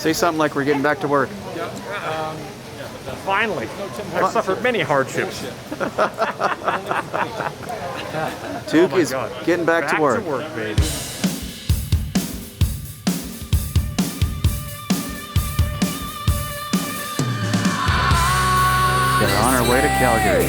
Say something like we're getting back to work. Finally, I've suffered many hardships. Toque is getting back to work. Back to work, baby. We're on our way to Calgary.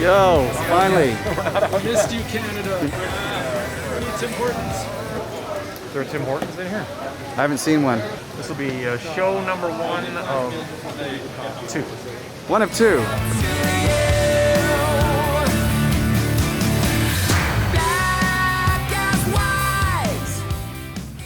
Yo, finally. I missed you, Canada. We need Tim Hortons. Is there a Tim Hortons in here? I haven't seen one. This will be show number 1 of 2. 1 of 2.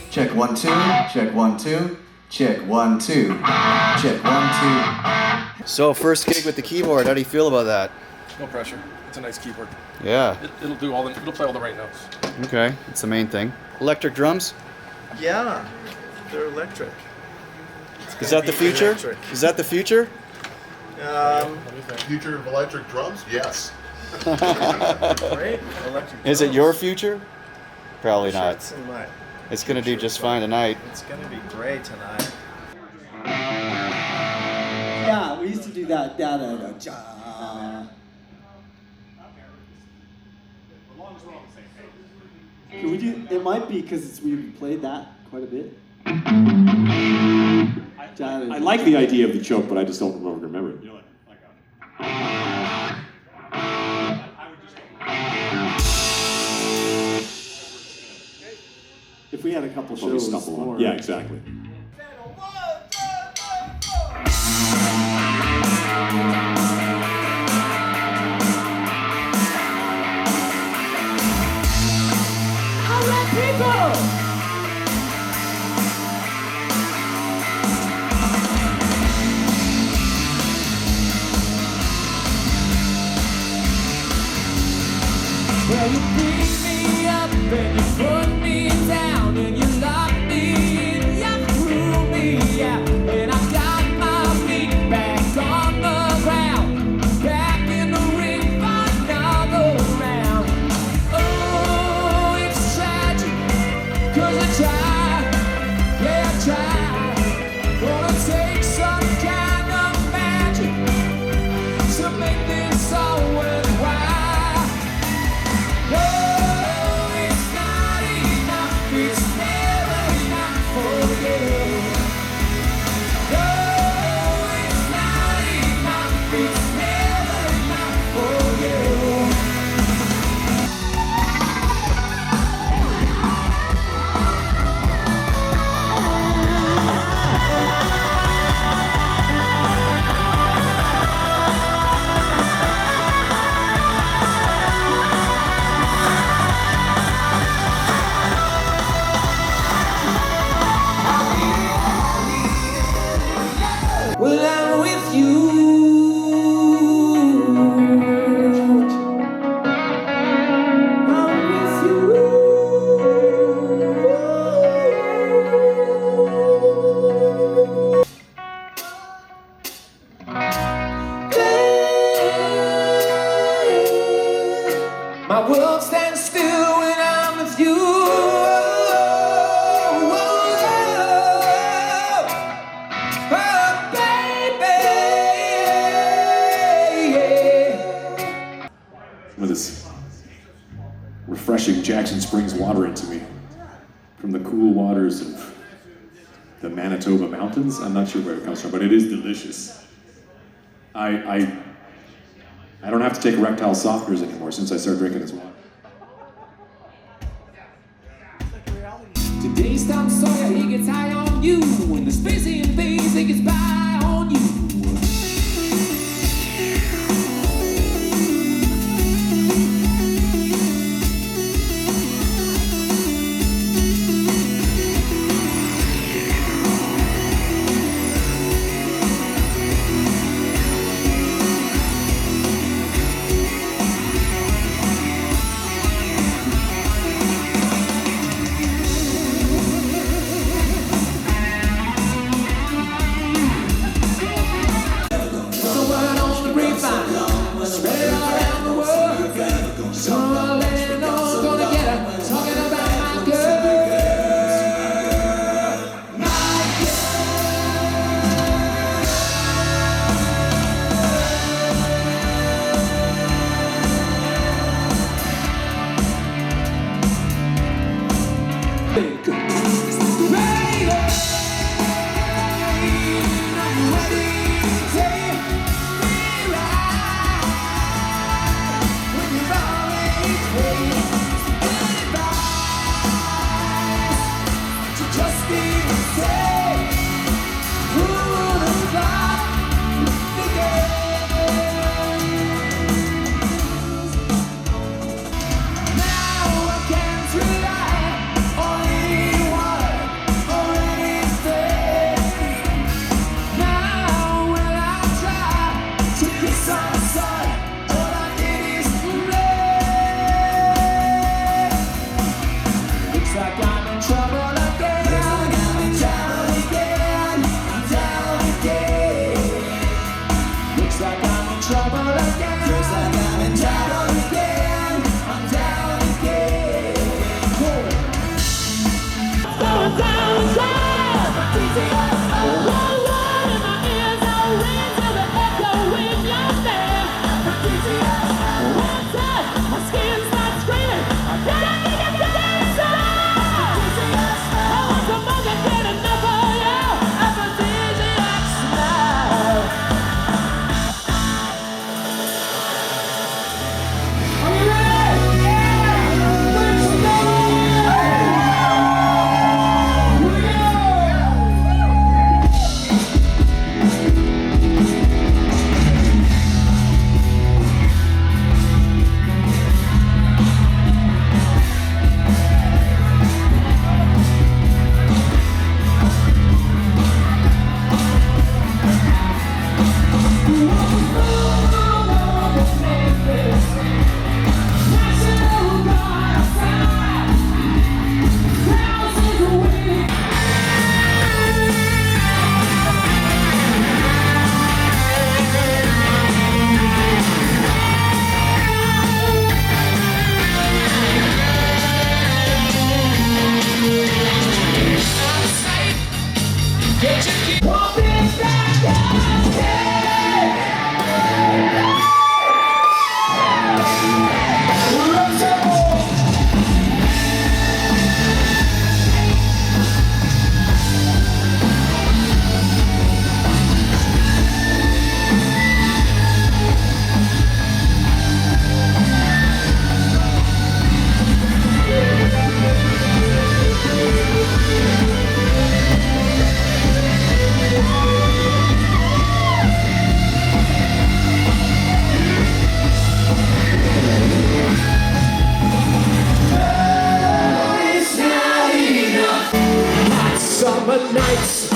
Check 1 2. Check 1 2. Check 1 2. Check 1 2. So first gig with the keyboard. How do you feel about that? No pressure. It's a nice keyboard. Yeah. It'll do all the. It'll play all the right notes. Okay, that's the main thing. Electric drums? Yeah, they're electric. Is that the future? Electric. Is that the future? Future of electric drums? Yes. Right? Electric Is it drums. your future? Probably Sure, not. it's in my- It's gonna do just fine tonight. It's gonna be great tonight. Yeah, we used to do that. Da da da ja. Can we do? It might be because we played that quite a bit. I like the idea of the choke, but I just don't remember it. If we had a couple Probably shows stumble on. more. Yeah, exactly. Well, you pick me up and you put me down and you lock me in, you threw me out, and I got my feet back on the ground, back in the ring for another round. Oh, it's tragic, 'cause I tried, yeah I tried, gonna take some kind of magic to make this all worthwhile. Oh, it's not enough, it's never enough for you. Oh, it's not enough, it's never enough for you. Well, I'm with you. I'm with you. My world stands still when I'm with you. Oh, baby. Some of this refreshing Jackson Springs water into me from the cool waters of the Manitoba Mountains. I'm not sure where it comes from, but it is delicious. I don't have to take erectile softeners anymore since I started drinking this water. Today's Tom Sawyer, he gets high on you. When the Spacey invades, he gets by on you. summer nights,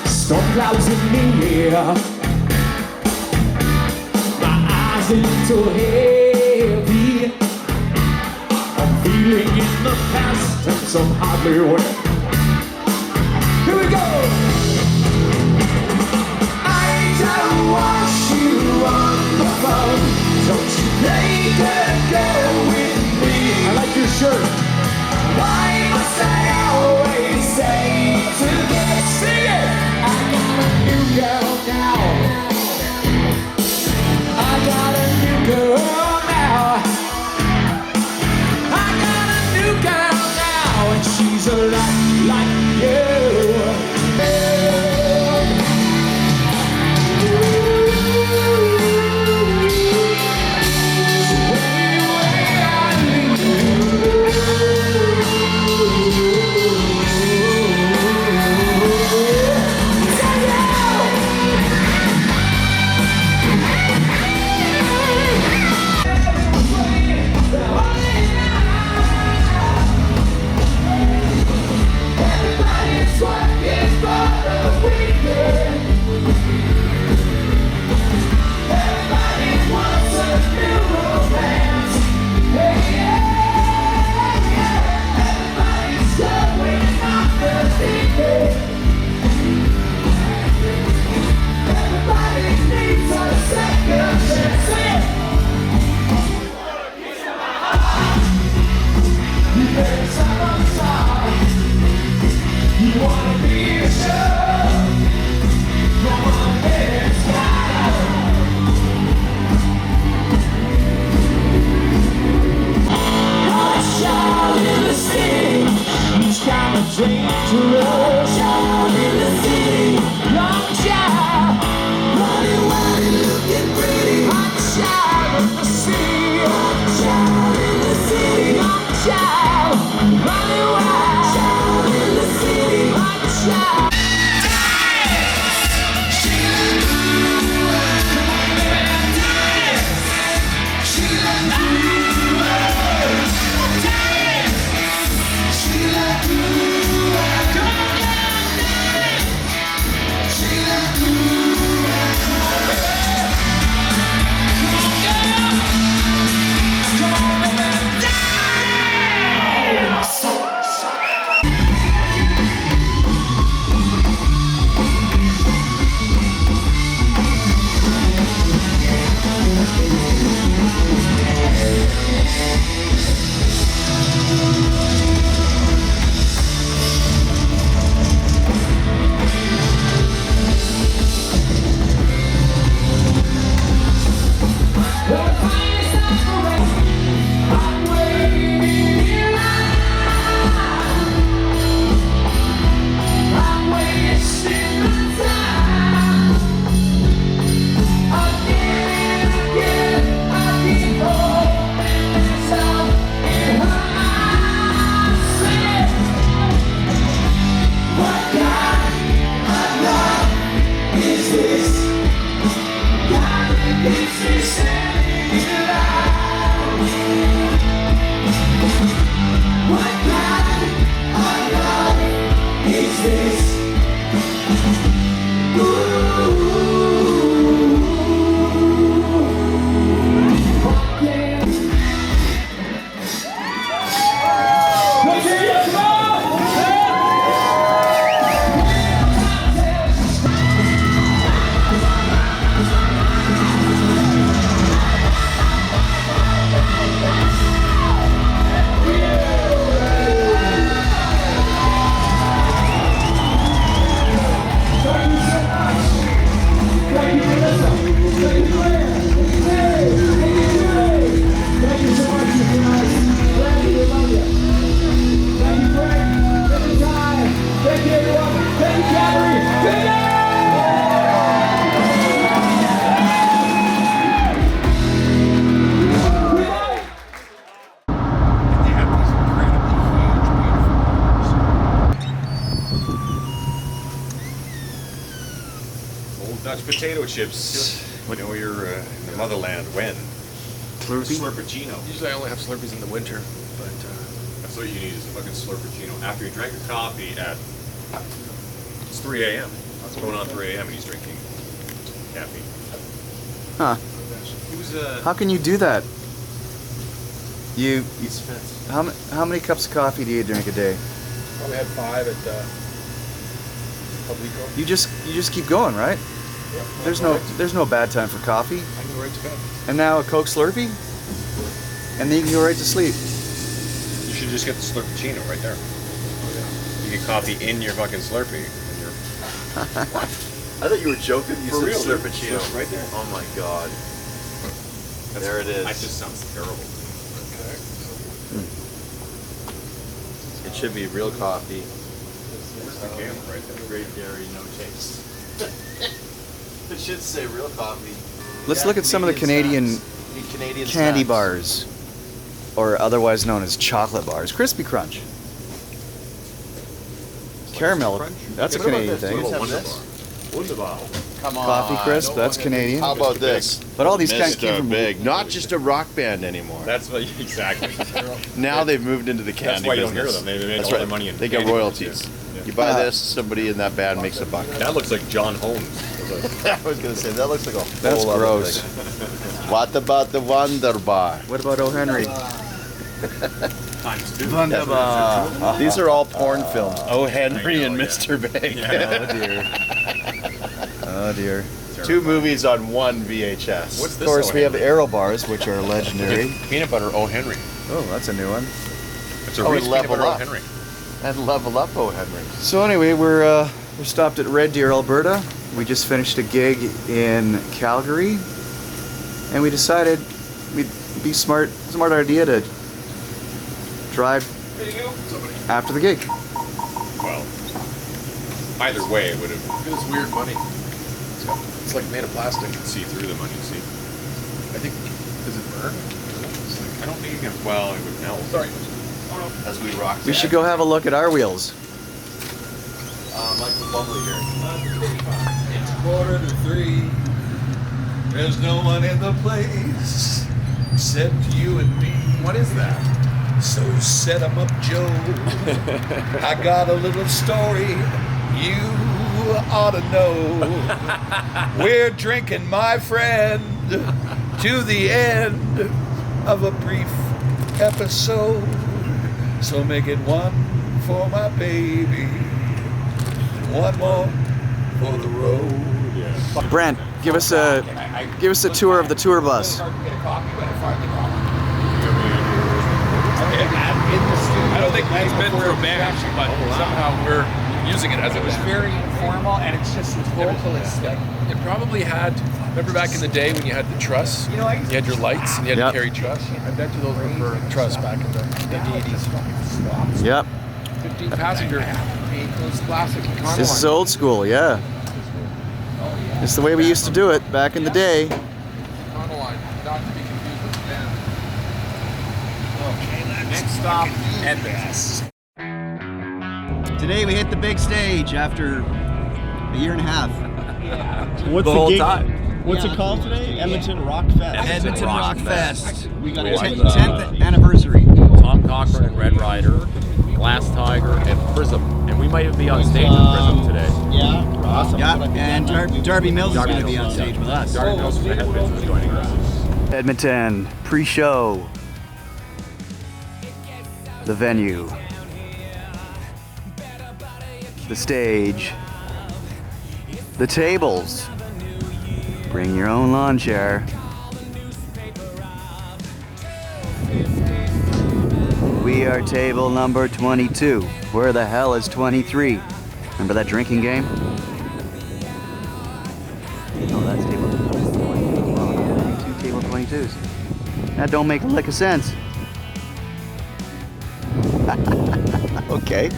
storm clouds in the air. My eyes a little heavy. I'm feeling in the past and some hardly aware. Here we go. I ain't gonna watch you on the phone. Don't you play good girl with me? I like your shirt. Why must I always say to get sing it? I got a new girl now. I got a new girl now. I got a new girl now, and she's a lot like you. Dangerous child in the city, young child, running wild and looking pretty. Hot child in the city, hot child in the city, young child, running wild. Child in the city, hot child. Dutch potato chips. When you're in the motherland, when? Slurpee? Slurpagino. Usually I only have Slurpees in the winter, but That's So what you need is a fucking slurppuccino. After you drank a coffee at it's 3 a.m. It's going on 3 a.m. and he's drinking caffeine. Huh. He was How can you do that? You Spence. how many cups of coffee do you drink a day? Probably had 5 at Publicco. You just keep going, right? Yeah, There's no bad time for coffee. I can go right to bed. And now a Coke Slurpee, and then you can go right to sleep. You should just get the slurppuccino right there. You get coffee in your fucking Slurpee. And you're... I thought you were joking. You For said real, dude. slurppuccino. Yeah, right there. Oh my god. There it is. That just sounds terrible. It should be real coffee. Where's the camera? Right there. Great dairy, no taste. It should say real coffee. Let's look at some of the Canadian Canadian candy snacks. bars, or otherwise known as chocolate bars. Crispy Crunch. Caramel. That's a What about Canadian this? thing. What about this? Wunderbar. Come on. Coffee Crisp. That's Canadian. How about this? But all these kind of came Mr. from Big. Not just a rock band anymore. That's what, exactly. Now they've moved into the candy That's why you don't business. hear them. They made That's all right. their money in They get candy royalties. business, yeah. You buy this, somebody in that band makes a buck. That looks like John Holmes. I was gonna say that looks like a whole That's other gross. thing. What about the Wunderbar? What about O. Henry? Times 2. Wunderbar. These are all porn films. Oh, Henry and yeah. Mr. Big. Oh dear. Two movies on one VHS. What's Of this? course, O. we have Henry? Aero bars, which are legendary. Peanut butter O. Henry. Oh, that's a new one. It's a Oh, Reese and peanut Level butter O. Up. Henry. And Level Up, oh, Henry. So anyway, we're stopped at Red Deer, Alberta. We just finished a gig in Calgary, and we decided we'd be smart idea to drive after the gig. Well, either way, it would have. Look at this weird money. It's like made of plastic. See through the money, see? I think, does it burn? It's like, I don't think you can. Well, it would melt. Sorry. As we rock. We should go have a look at our wheels. Michael Bubbly here. It's 2:45. There's no one in the place except you and me. What is that? So set 'em up, Joe. I got a little story you ought to know. We're drinking, my friend, to the end of a brief episode. So make it one for my baby, and one more for the road. Brent, give us a tour of the tour bus. I don't think he's been through a band, but somehow we're using it as it was very informal, and it's just totally like it probably had. Remember back in the day when you had the truss, you had your lights, and you had Yep. to carry truss. I bet you those were for truss back in the 80s. Yep. 15 passenger, those classic Econoline. This is old school, yeah. It's the way we used to do it back in the day. Econoline, not to be confused with the band. Next stop, Edmonton. Today we hit the big stage after a year and a half. What's The the, whole gig? time. What's it called today? Edmonton Rock Fest. Edmonton Rock Fest. We got a 10th anniversary. Tom Cochran and Red Rider, Glass Tiger, and Prism. And we might even be on stage with Prism today. Yeah, awesome. Yeah, and Darby Mills is going to be on stage with us. Darby Mills from the Headpins is joining us. Edmonton pre-show. The venue. The stage. The tables. Bring your own lawn chair. We are table number 22. Where the hell is 23? Remember that drinking game? Oh, that's table 22. Well, yeah, 2 table 22s. That don't make a lick of sense. Okay.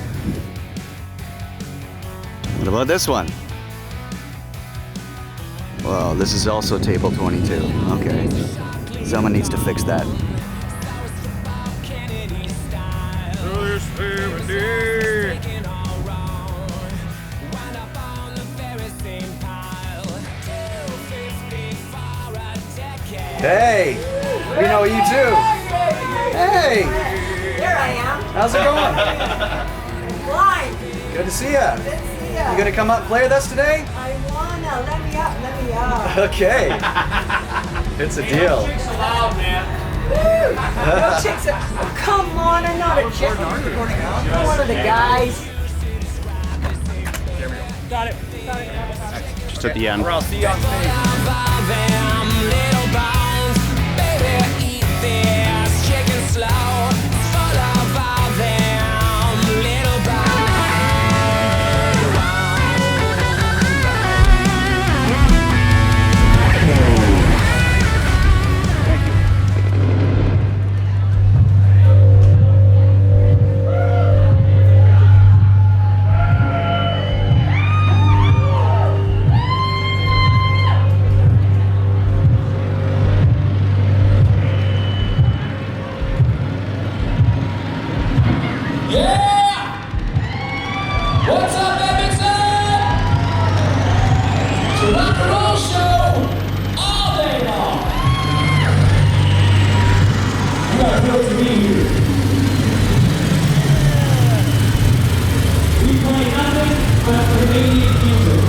What about this one? Well, this is also table 22. Okay. Someone needs to fix that. Hey! We know you too! Hey! Here I am. How's it going? Fine. Good to see ya. Good to see ya. You gonna come up and play with us today? I wanna. Let me up. Let me up. Okay. It's a deal. Woo! No chicks. Come on, I'm not a chick. I'm one of the guys. Got it. Just at the end. Or I'll see you on stage. What's up, Edmonton? It's a rock and roll show all day long. You gotta feel to be here. We play nothing but Canadian music.